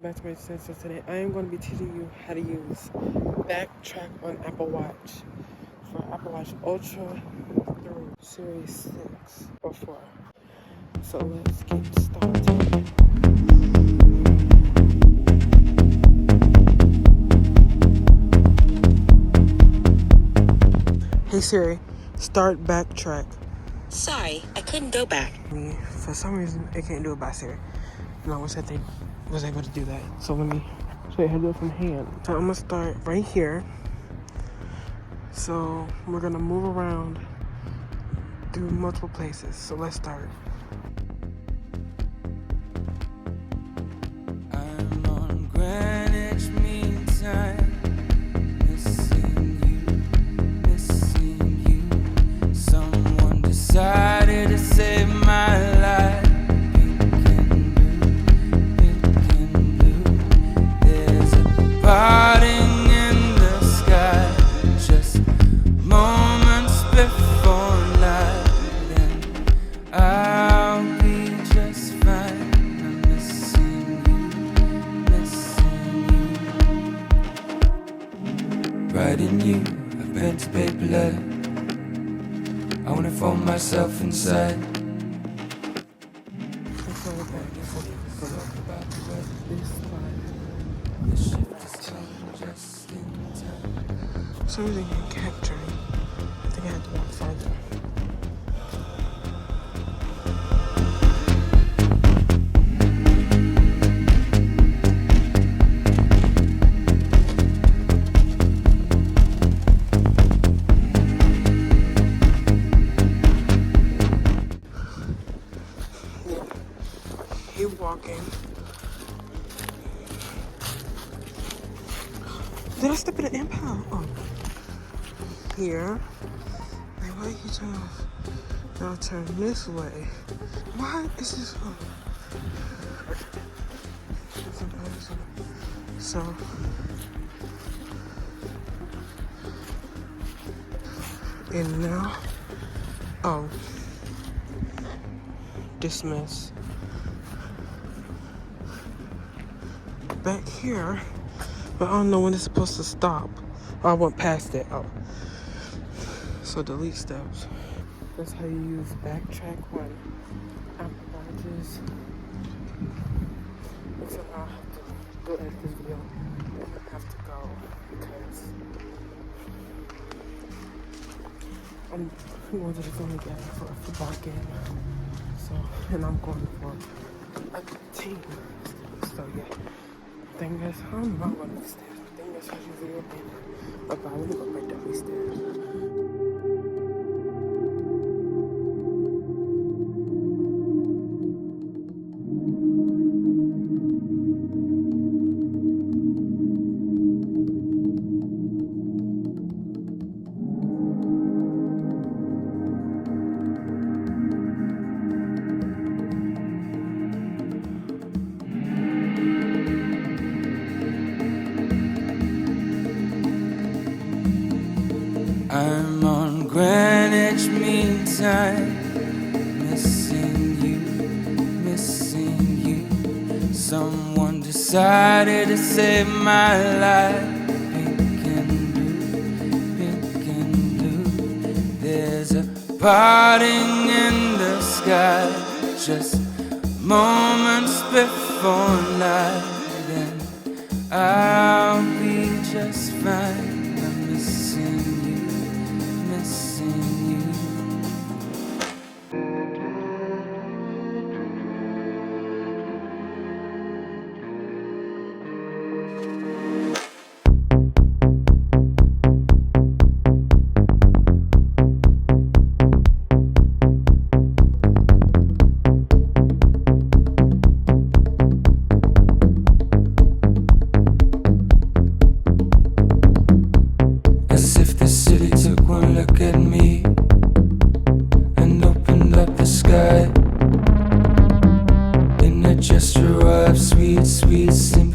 Back to my sensor today. I am going to be teaching you how to use backtrack on Apple Watch for Apple Watch Ultra through Series 6 or 4. So let's get started. Hey Siri, start backtrack. Sorry, I couldn't go back. For some reason, it can't do it by Siri. And I wish that they was able to do that. So let me show you how to do it from hand. So I'm gonna start right here. So we're gonna move around through multiple places. So let's start. I'm on Greenwich Mean Time, missing you. Someone decided to save my life. Parting in the sky, just moments before night, then I'll be just fine. I'm missing you. Writing you a pen to paper letter. I wanna fold myself inside. For some reason, you can't capture me. I think I had to walk farther. Keep walking. Did I step in an impound? Oh. Here. Like, why you turn off? Now turn this way. Why is this? Oh. So. And now. Oh. Dismiss. Back here. But I don't know when it's supposed to stop. Oh, I went past it. Oh. So delete steps. That's how you use backtrack on Apple Watches. Except I'll have to go edit this video. I have to go because I'm going to the family game for a football game. So, and I'm going for a team. So yeah. I think that's how I'm not going upstairs. I think that's how you video game. But I'm gonna go right down these stairs. I'm on Greenwich Mean Time, missing you. Someone decided to save my life. Pink and blue. There's a parting in the sky, just moments before night, then I'll be just fine. I'm missing you. As if the city took one look at me and opened up the sky in a gesture of sweet, sweet sympathy.